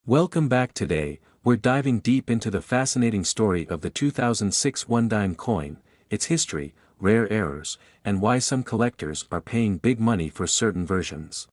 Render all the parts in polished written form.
Welcome back. Today, we're diving deep into the fascinating story of the 2006 one-dime coin, its history, rare errors, and why some collectors are paying big money for certain versions.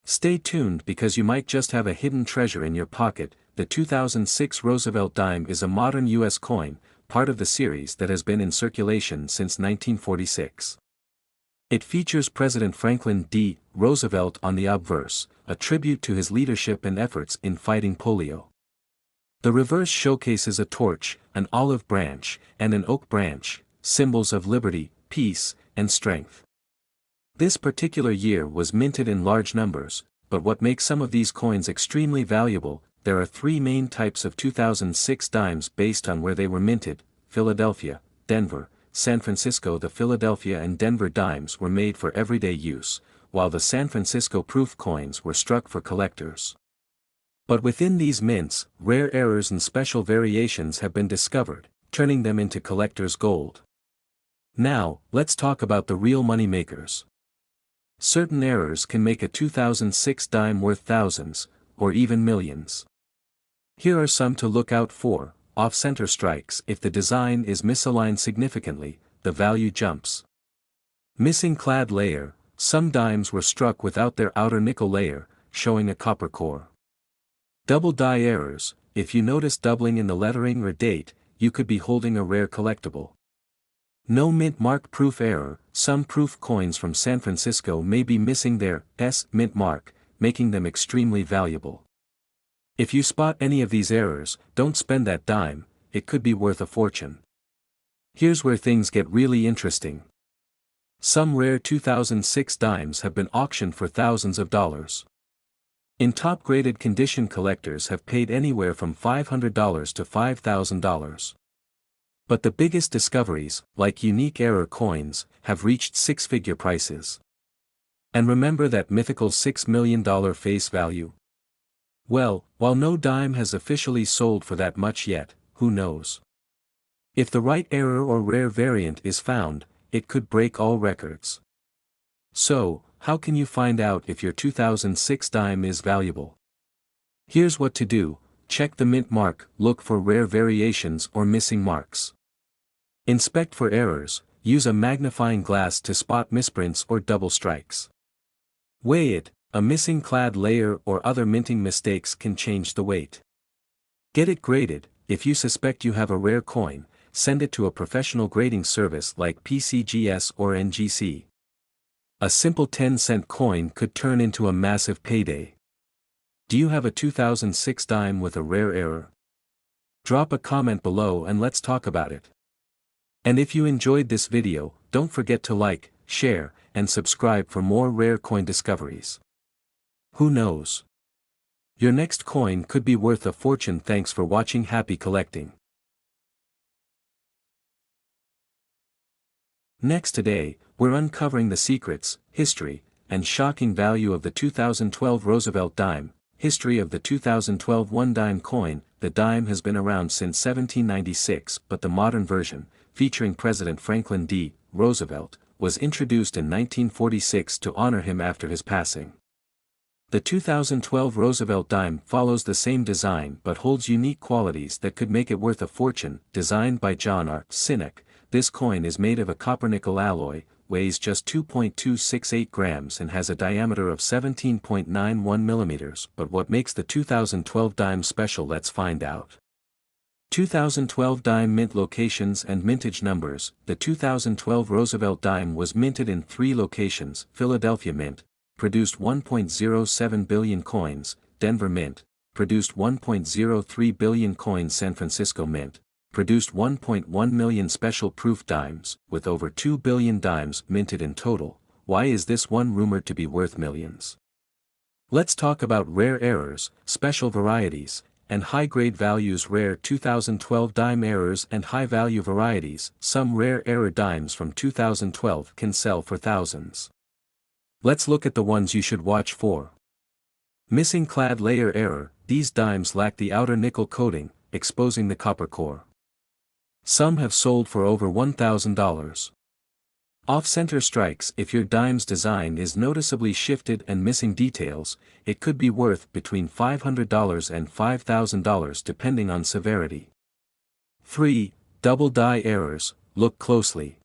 Stay tuned because you might just have a hidden treasure in your pocket. The 2006 Roosevelt dime is a modern U.S. coin, part of the series that has been in circulation since 1946. It features President Franklin D. Roosevelt on the obverse, a tribute to his leadership and efforts in fighting polio. The reverse showcases a torch, an olive branch, and an oak branch, symbols of liberty, peace, and strength. This particular year was minted in large numbers, but what makes some of these coins extremely valuable? There are three main types of 2006 dimes based on where they were minted: Philadelphia, Denver, San Francisco. The Philadelphia and Denver dimes were made for everyday use, while the San Francisco proof coins were struck for collectors. But within these mints, rare errors and special variations have been discovered, turning them into collector's gold. Now, let's talk about the real money makers. Certain errors can make a 2006 dime worth thousands, or even millions. Here are some to look out for: off-center strikes. If the design is misaligned significantly, the value jumps. Missing clad layer. Some dimes were struck without their outer nickel layer, showing a copper core. Double die errors. If you notice doubling in the lettering or date, you could be holding a rare collectible. No mint mark proof error. Some proof coins from San Francisco may be missing their S mint mark, making them extremely valuable. If you spot any of these errors, don't spend that dime, it could be worth a fortune. Here's where things get really interesting. Some rare 2006 dimes have been auctioned for thousands of dollars. In top-graded condition, collectors have paid anywhere from $500 to $5,000. But the biggest discoveries, like unique error coins, have reached six-figure prices. And remember that mythical $6 million face value? Well, while no dime has officially sold for that much yet, who knows? If the right error or rare variant is found, it could break all records. So, how can you find out if your 2006 dime is valuable? Here's what to do: check the mint mark, look for rare variations or missing marks. Inspect for errors, use a magnifying glass to spot misprints or double strikes. Weigh it. A missing clad layer or other minting mistakes can change the weight. Get it graded. If you suspect you have a rare coin, send it to a professional grading service like PCGS or NGC. A simple 10-cent coin could turn into a massive payday. Do you have a 2006 dime with a rare error? Drop a comment below and let's talk about it. And if you enjoyed this video, don't forget to like, share, and subscribe for more rare coin discoveries. Who knows? Your next coin could be worth a fortune. Thanks for watching. Happy collecting. Next, today, we're uncovering the secrets, history, and shocking value of the 2012 Roosevelt dime. History of the 2012 one-dime coin. The dime has been around since 1796, but the modern version, featuring President Franklin D. Roosevelt, was introduced in 1946 to honor him after his passing. The 2012 Roosevelt dime follows the same design but holds unique qualities that could make it worth a fortune. Designed by John R. Sinek, this coin is made of a copper-nickel alloy, weighs just 2.268 grams and has a diameter of 17.91 millimeters. But what makes the 2012 dime special? Let's find out. 2012 dime mint locations and mintage numbers. The 2012 Roosevelt dime was minted in 3 locations: Philadelphia Mint, produced 1.07 billion coins; Denver Mint, produced 1.03 billion coins; San Francisco Mint, produced 1.1 million special proof dimes, with over 2 billion dimes minted in total. Why is this one rumored to be worth millions? Let's talk about rare errors, special varieties, and high-grade values. Rare 2012 dime errors and high-value varieties. Some rare error dimes from 2012 can sell for thousands. Let's look at the ones you should watch for. Missing clad layer error. These dimes lack the outer nickel coating, exposing the copper core. Some have sold for over $1,000. Off-center strikes. If your dime's design is noticeably shifted and missing details, it could be worth between $500 and $5,000 depending on severity. 3. Double die errors. Look closely.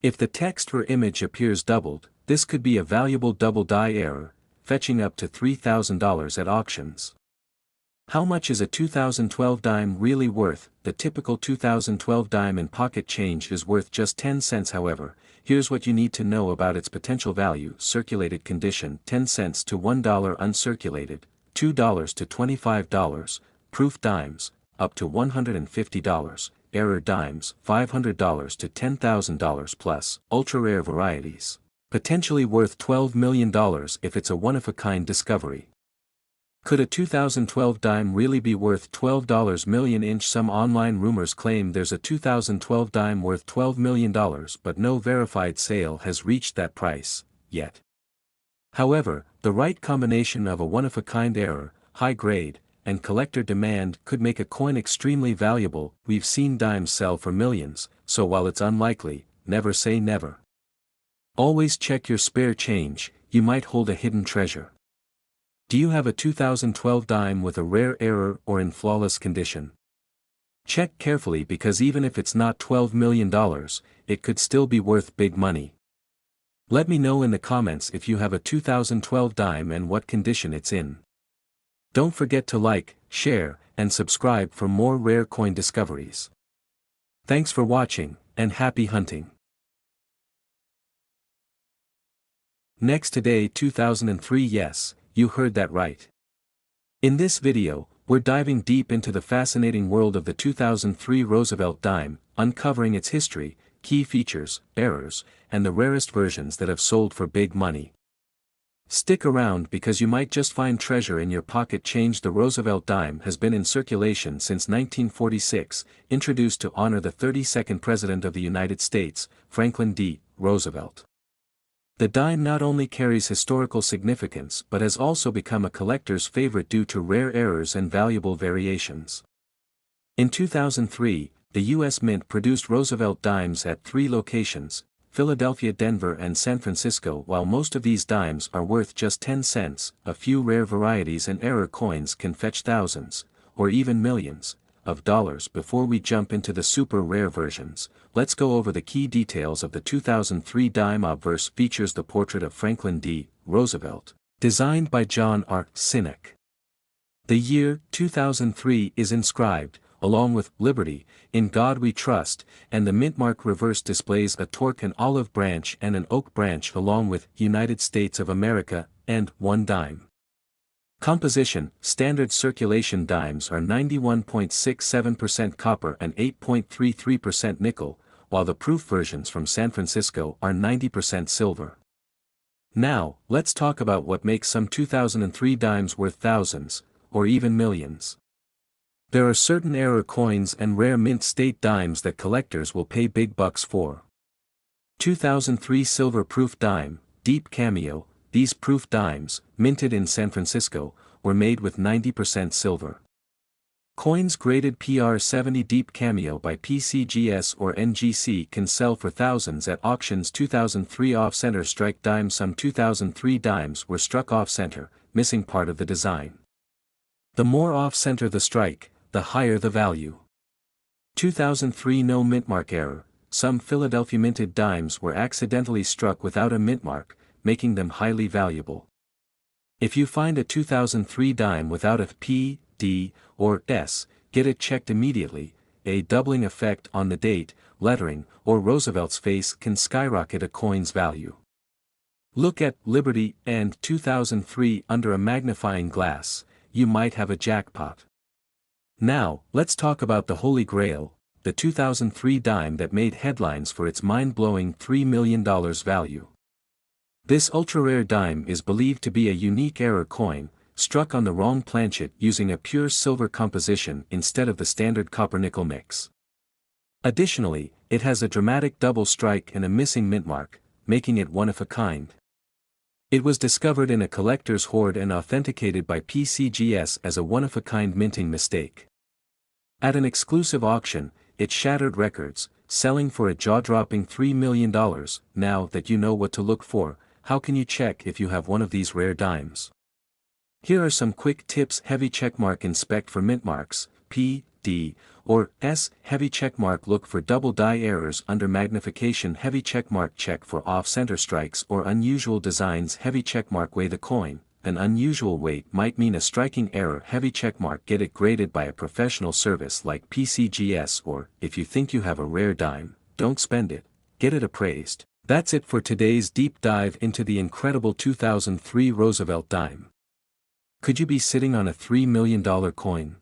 If the text or image appears doubled, this could be a valuable double die error, fetching up to $3,000 at auctions. How much is a 2012 dime really worth? The typical 2012 dime in pocket change is worth just 10 cents. However, here's what you need to know about its potential value. Circulated condition: 10 cents to $1 uncirculated, $2 to $25, proof dimes, up to $150, error dimes, $500 to $10,000 plus, ultra-rare varieties. Potentially worth $12 million if it's a one-of-a-kind discovery. Could a 2012 dime really be worth $12 million? Some online rumors claim there's a 2012 dime worth $12 million, but no verified sale has reached that price, yet. However, the right combination of a one-of-a-kind error, high grade, and collector demand could make a coin extremely valuable. We've seen dimes sell for millions, so while it's unlikely, never say never. Always check your spare change, you might hold a hidden treasure. Do you have a 2012 dime with a rare error or in flawless condition? Check carefully, because even if it's not $12 million, it could still be worth big money. Let me know in the comments if you have a 2012 dime and what condition it's in. Don't forget to like, share, and subscribe for more rare coin discoveries. Thanks for watching, and happy hunting. Next, today 2003. Yes, you heard that right. In this video, we're diving deep into the fascinating world of the 2003 Roosevelt dime, uncovering its history, key features, errors, and the rarest versions that have sold for big money. Stick around, because you might just find treasure in your pocket change. The Roosevelt dime has been in circulation since 1946, introduced to honor the 32nd President of the United States, Franklin D. Roosevelt. The dime not only carries historical significance but has also become a collector's favorite due to rare errors and valuable variations. In 2003, the U.S. Mint produced Roosevelt dimes at 3 locations: Philadelphia, Denver, and San Francisco. While most of these dimes are worth just 10 cents, a few rare varieties and error coins can fetch thousands, or even millions, of dollars. Before we jump into the super rare versions, let's go over the key details of the 2003 dime. Obverse features the portrait of Franklin D. Roosevelt, designed by John R. Sinek. The year 2003 is inscribed, along with "Liberty, in God We Trust," and the mintmark reverse displays a torque, an olive branch, and an oak branch, along with "United States of America" and 1 dime. Composition: standard circulation dimes are 91.67% copper and 8.33% nickel, while the proof versions from San Francisco are 90% silver. Now, let's talk about what makes some 2003 dimes worth thousands, or even millions. There are certain error coins and rare mint state dimes that collectors will pay big bucks for. 2003 silver proof dime, deep cameo. These proof dimes, minted in San Francisco, were made with 90% silver. Coins graded PR70 deep cameo by PCGS or NGC can sell for thousands at auctions. 2003 off-center strike dime. Some 2003 dimes were struck off-center, missing part of the design. The more off-center the strike, the higher the value. 2003 no mintmark error. Some Philadelphia minted dimes were accidentally struck without a mintmark, making them highly valuable. If you find a 2003 dime without a P, D, or S, get it checked immediately. A doubling effect on the date, lettering, or Roosevelt's face can skyrocket a coin's value. Look at "Liberty" and 2003 under a magnifying glass, you might have a jackpot. Now, let's talk about the Holy Grail, the 2003 dime that made headlines for its mind-blowing $3 million value. This ultra-rare dime is believed to be a unique error coin, struck on the wrong planchet using a pure silver composition instead of the standard copper-nickel mix. Additionally, it has a dramatic double strike and a missing mintmark, making it one of a kind. It was discovered in a collector's hoard and authenticated by PCGS as a one-of-a-kind minting mistake. At an exclusive auction, it shattered records, selling for a jaw-dropping $3 million. Now that you know what to look for, how can you check if you have one of these rare dimes? Here are some quick tips. Heavy checkmark. Inspect for mint marks, P, D, or S. Heavy checkmark. Look for double die errors under magnification. Heavy checkmark. Check for off-center strikes or unusual designs. Heavy checkmark. Weigh the coin. An unusual weight might mean a striking error. Heavy checkmark. Get it graded by a professional service like PCGS, or, if you think you have a rare dime, don't spend it, get it appraised. That's it for today's deep dive into the incredible 2003 Roosevelt dime. Could you be sitting on a $3 million coin?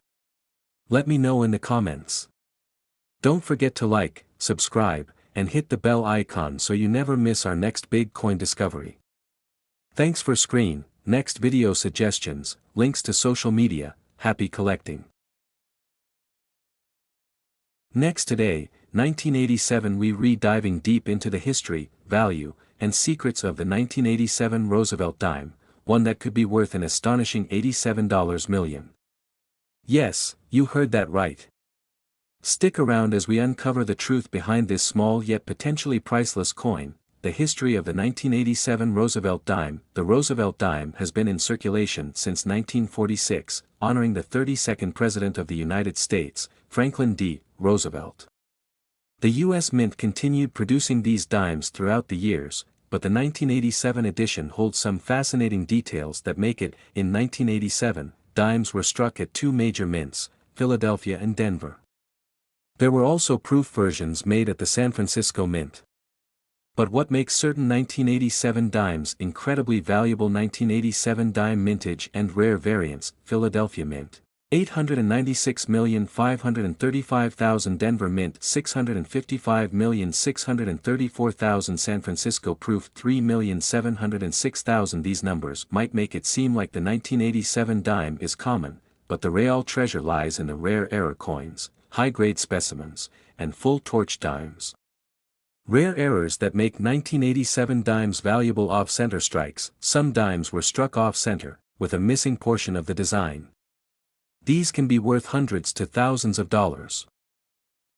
Let me know in the comments. Don't forget to like, subscribe, and hit the bell icon so you never miss our next big coin discovery. Thanks for screen, next video suggestions, links to social media. Happy collecting. Next today, 1987, we diving deep into the history, value, and secrets of the 1987 Roosevelt dime, one that could be worth an astonishing $87 million. Yes, you heard that right. Stick around as we uncover the truth behind this small yet potentially priceless coin. The history of the 1987 Roosevelt dime. The Roosevelt dime has been in circulation since 1946, honoring the 32nd President of the United States, Franklin D. Roosevelt. The U.S. Mint continued producing these dimes throughout the years, but the 1987 edition holds some fascinating details that make it. In 1987, dimes were struck at two major mints, Philadelphia and Denver. There were also proof versions made at the San Francisco Mint. But what makes certain 1987 dimes incredibly valuable? 1987 dime mintage and rare variants. Philadelphia Mint, 896,535,000. Denver Mint, 655,634,000. San Francisco Proof, 3,706,000. These numbers might make it seem like the 1987 dime is common, but the real treasure lies in the rare error coins, high-grade specimens, and full torch dimes. Rare errors that make 1987 dimes valuable. Off-center strikes. Some dimes were struck off-center, with a missing portion of the design. These can be worth hundreds to thousands of dollars.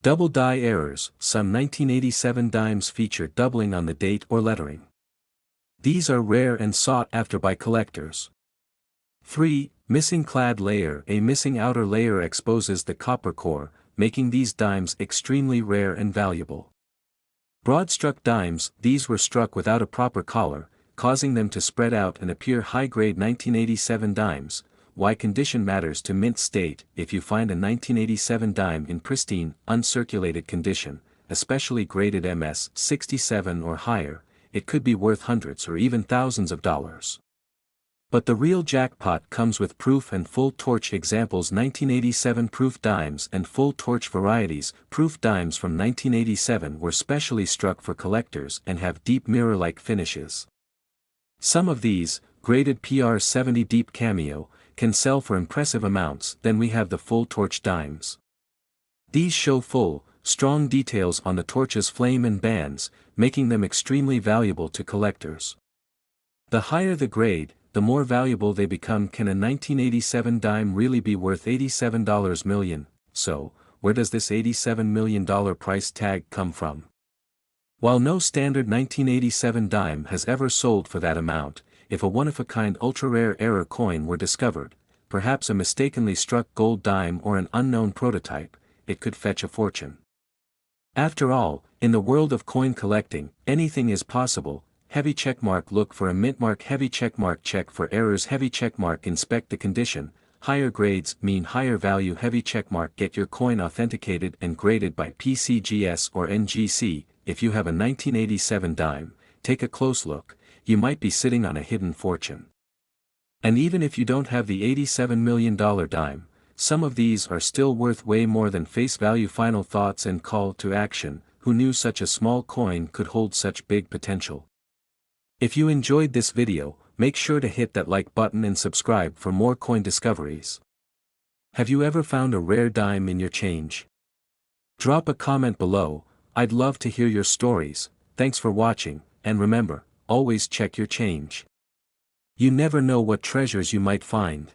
Double die errors. Some 1987 dimes feature doubling on the date or lettering. These are rare and sought after by collectors. 3. Missing clad layer. A missing outer layer exposes the copper core, making these dimes extremely rare and valuable. Broad-struck dimes. These were struck without a proper collar, causing them to spread out and appear high-grade. 1987 dimes. Why condition matters to mint state. If you find a 1987 dime in pristine, uncirculated condition, especially graded MS 67 or higher, it could be worth hundreds or even thousands of dollars. But the real jackpot comes with proof and full torch examples. 1987 proof dimes and full torch varieties. Proof dimes from 1987 were specially struck for collectors and have deep mirror-like finishes. Some of these, graded PR70 deep cameo, can sell for impressive amounts. Then we have the full torch dimes. These show full, strong details on the torch's flame and bands, making them extremely valuable to collectors. The higher the grade, the more valuable they become. Can a 1987 dime really be worth $87 million? So, where does this $87 million price tag come from? While no standard 1987 dime has ever sold for that amount, if a one-of-a-kind ultra-rare error coin were discovered, perhaps a mistakenly struck gold dime or an unknown prototype, it could fetch a fortune. After all, in the world of coin collecting, anything is possible. Heavy checkmark. Look for a mint mark. Heavy checkmark. Check for errors. Heavy checkmark. Inspect the condition. Higher grades mean higher value. Heavy checkmark. Get your coin authenticated and graded by PCGS or NGC. If you have a 1987 dime, take a close look. You might be sitting on a hidden fortune. And even if you don't have the $87 million dime, some of these are still worth way more than face value. Final thoughts and call to action. Who knew such a small coin could hold such big potential? If you enjoyed this video, make sure to hit that like button and subscribe for more coin discoveries. Have you ever found a rare dime in your change? Drop a comment below. I'd love to hear your stories. Thanks for watching, and remember, always check your change. You never know what treasures you might find.